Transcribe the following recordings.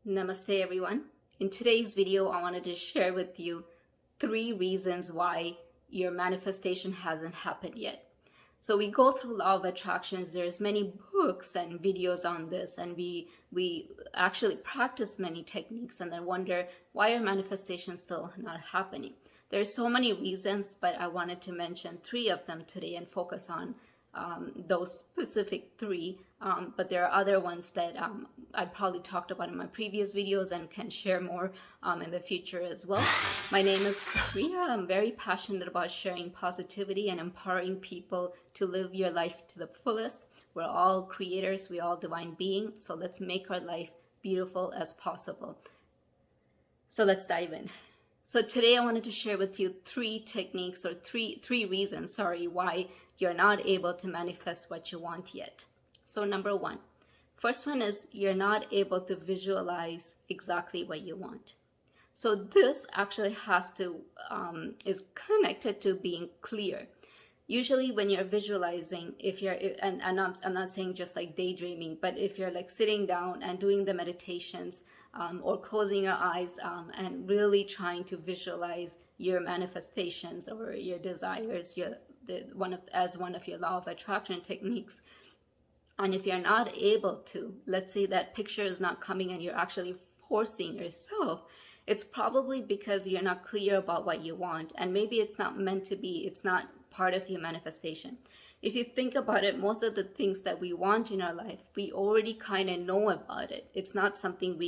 Namaste everyone. In today's video, I wanted to share with you 3 reasons why your manifestation hasn't happened yet. So we go through law of attractions. There's many books and videos on this, and we actually practice many techniques and then wonder why are manifestations still not happening. There's so many reasons, but I wanted to mention 3 of them today and focus on those specific 3, but there are other ones that I probably talked about in my previous videos and can share more in the future as well. My name is Pria. I'm very passionate about sharing positivity and empowering people to live your life to the fullest. We're all creators, we're all divine beings, so let's make our life beautiful as possible. So let's dive in. So today I wanted to share with you 3 techniques or three reasons, why you're not able to manifest what you want yet. So number 1, first one is you're not able to visualize exactly what you want. So this actually is connected to being clear. Usually when you're visualizing, and I'm not saying just like daydreaming, but if you're like sitting down and doing the meditations or closing your eyes and really trying to visualize your manifestations or your desires, as one of your law of attraction techniques. And if you're not able to, let's say that picture is not coming and you're actually forcing yourself, it's probably because you're not clear about what you want, and maybe it's not meant to be, it's not part of your manifestation. If you think about it, most of the things that we want in our life, we already kind of know about it. It's not something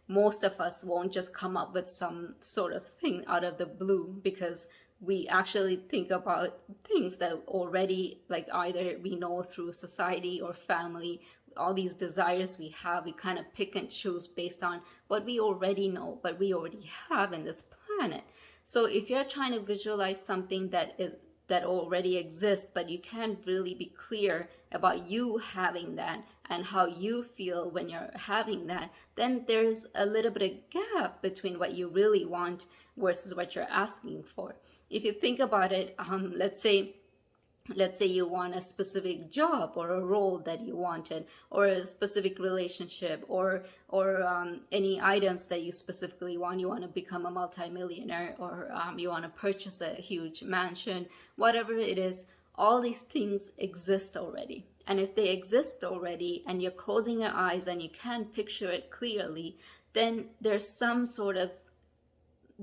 most of us won't just come up with some sort of thing out of the blue, because we actually think about things that already, like, either we know through society or family, all these desires we have, we kind of pick and choose based on what we already know, what we already have in this planet. So if you're trying to visualize something that already exists, but you can't really be clear about you having that and how you feel when you're having that, then there's a little bit of gap between what you really want versus what you're asking for. If you think about it, let's say you want a specific job or a role that you wanted, or a specific relationship, or any items that you specifically want. You want to become a multimillionaire, or you want to purchase a huge mansion, whatever it is. All these things exist already. And if they exist already and you're closing your eyes and you can't picture it clearly, then there's some sort of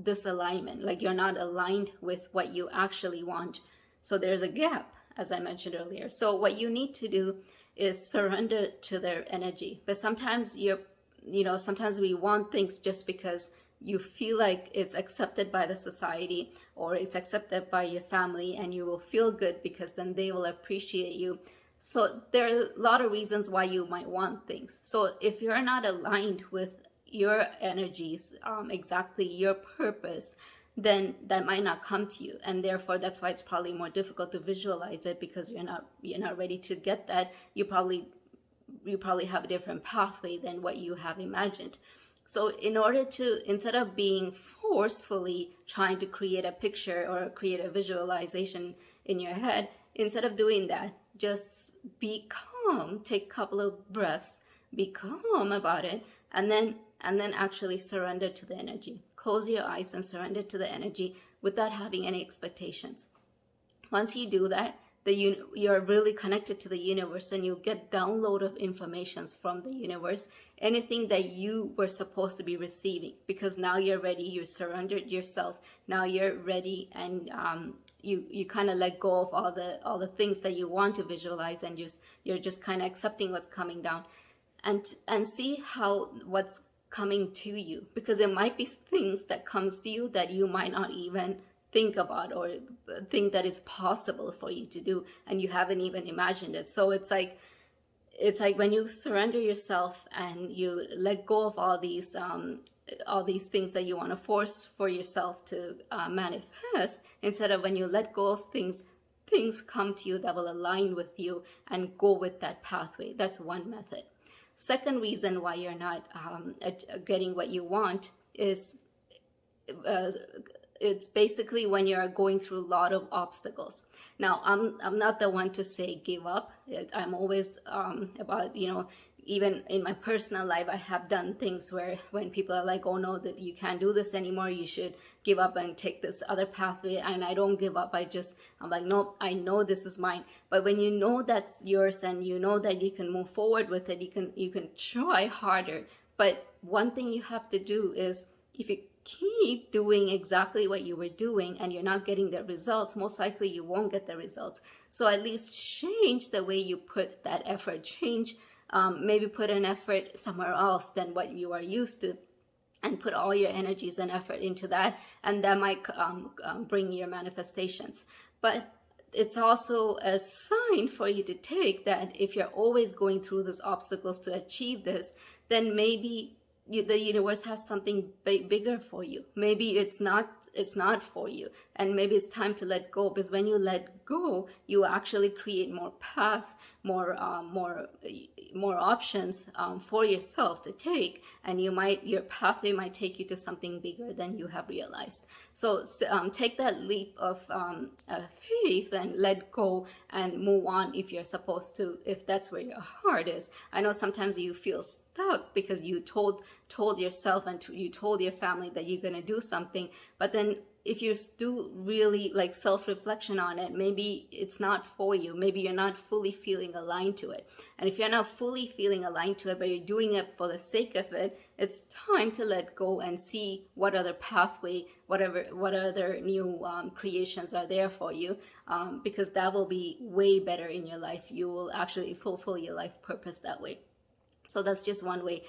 disalignment, like you're not aligned with what you actually want. So there's a gap, as I mentioned earlier. So what you need to do is surrender to their energy. But sometimes sometimes we want things just because you feel like it's accepted by the society or it's accepted by your family, and you will feel good because then they will appreciate you. So there are a lot of reasons why you might want things. So if you're not aligned with your energies, exactly your purpose, then that might not come to you, and therefore that's why it's probably more difficult to visualize it, because you're not ready to get that. You probably have a different pathway than what you have imagined. So in order to, instead of being forcefully trying to create a picture or create a visualization in your head, instead of doing that, just be calm, take a couple of breaths, be calm about it, and then actually surrender to the energy. Close your eyes and surrender to the energy without having any expectations. Once you do that, you're really connected to the universe, and you'll get download of informations from the universe, anything that you were supposed to be receiving, because now you're ready, you surrendered yourself, now you're ready, and you kind of let go of all the things that you want to visualize, and you're just kind of accepting what's coming down, and see what's coming to you, because there might be things that comes to you that you might not even think about or think that it's possible for you to do, and you haven't even imagined it. So it's like when you surrender yourself and you let go of all these things that you want to force for yourself to manifest, instead of when you let go of things come to you that will align with you and go with that pathway. That's one method. Second reason why you're not getting what you want is it's basically when you're going through a lot of obstacles. Now, I'm not the one to say give up. I'm always about, even in my personal life, I have done things where when people are like, oh no, that you can't do this anymore, you should give up and take this other pathway, and I don't give up. I'm like, nope, I know this is mine. But when you know that's yours and you know that you can move forward with it, you can try harder. But one thing you have to do is, if you keep doing exactly what you were doing and you're not getting the results, most likely you won't get the results. So at least change the way you put that effort. Change, maybe put an effort somewhere else than what you are used to, and put all your energies and effort into that, and that might bring your manifestations. But it's also a sign for you to take that if you're always going through these obstacles to achieve this, then maybe the universe has something bigger for you. Maybe it's not for you, and maybe it's time to let go, because when you let go, you actually create more path, more options for yourself to take, and your pathway might take you to something bigger than you have realized. So take that leap of faith and let go and move on if you're supposed to, if that's where your heart is. I know sometimes you feel stuck because you told yourself and you told your family that you're going to do something, but then if you do really like self-reflection on it, maybe it's not for you. Maybe you're not fully feeling aligned to it. And if you're not fully feeling aligned to it, but you're doing it for the sake of it, it's time to let go and see what other pathway, what other new creations are there for you, because that will be way better in your life. You will actually fulfill your life purpose that way. So that's just one way.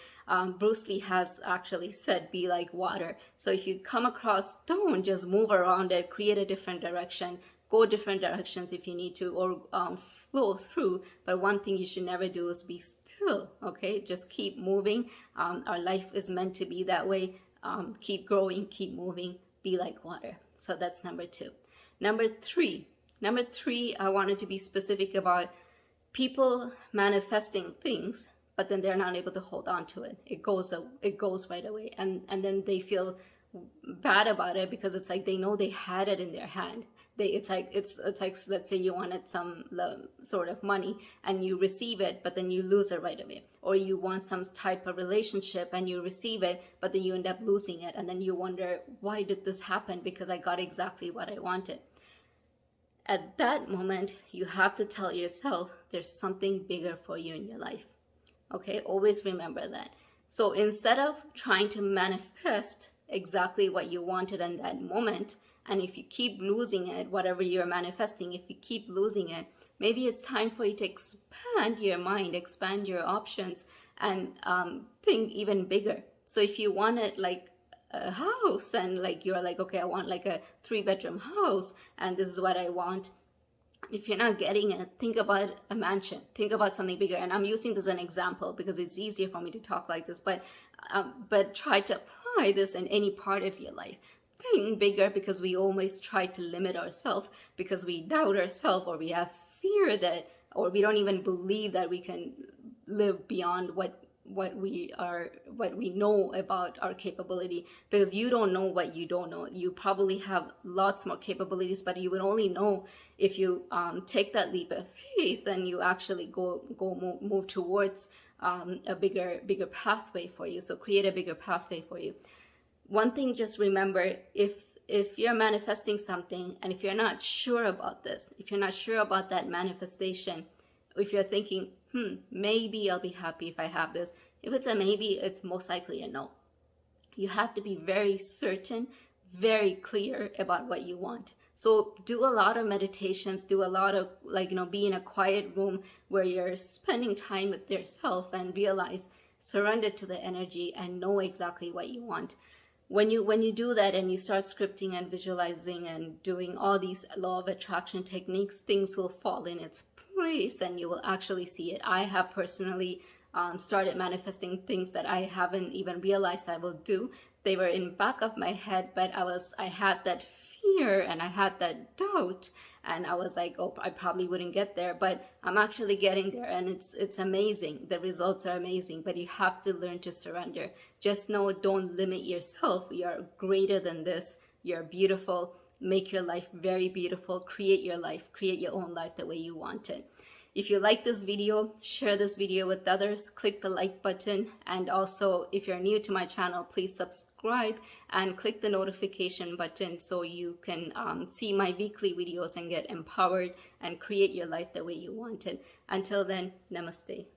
Bruce Lee has actually said, be like water. So if you come across stone, just move around it, create a different direction, go different directions if you need to, or flow through. But one thing you should never do is be still, okay? Just keep moving. Our life is meant to be that way. Keep growing, keep moving, be like water. So that's number 2. Number three, I wanted to be specific about people manifesting things, but then they're not able to hold on to it. It goes right away, and then they feel bad about it, because it's like they know they had it in their hand. It's like let's say you wanted some sort of money and you receive it, but then you lose it right away. Or you want some type of relationship and you receive it, but then you end up losing it, and then you wonder, why did this happen? Because I got exactly what I wanted. At that moment, you have to tell yourself there's something bigger for you in your life. Okay, always remember that. So instead of trying to manifest exactly what you wanted in that moment, and if you keep losing it, whatever you're manifesting, if you keep losing it, maybe it's time for you to expand your mind, expand your options, and think even bigger. So if you wanted like a house, and like you're like, okay, I want like a 3-bedroom house, and this is what I want. If you're not getting it, think about a mansion, think about something bigger. And I'm using this as an example because it's easier for me to talk like this, but try to apply this in any part of your life. Think bigger, because we always try to limit ourselves because we doubt ourselves, or we have fear that, or we don't even believe that we can live beyond what we know about our capability, because you don't know what you don't know. You probably have lots more capabilities, but you would only know if you take that leap of faith and you actually move towards a bigger pathway for you. So create a bigger pathway for you. One thing, just remember, if you're manifesting something and if you're not sure about this, if you're not sure about that manifestation, if you're thinking, maybe I'll be happy if I have this. If it's a maybe, it's most likely a no. You have to be very certain, very clear about what you want. So do a lot of meditations, do a lot of be in a quiet room where you're spending time with yourself and realize, surrender to the energy and know exactly what you want. When you do that and you start scripting and visualizing and doing all these law of attraction techniques, things will fall in its place and you will actually see it. I have personally started manifesting things that I haven't even realized I will do. They were in back of my head, but I had that fear and I had that doubt, and I was like, oh, I probably wouldn't get there, but I'm actually getting there, and it's amazing. The results are amazing, but you have to learn to surrender. Just know, don't limit yourself. You're greater than this. You're beautiful. Make your life very beautiful. Create your life. Create your own life the way you want it. If you like this video, share this video with others, click the like button, and also if you're new to my channel, please subscribe and click the notification button so you can see my weekly videos and get empowered and create your life the way you want it. Until then, namaste.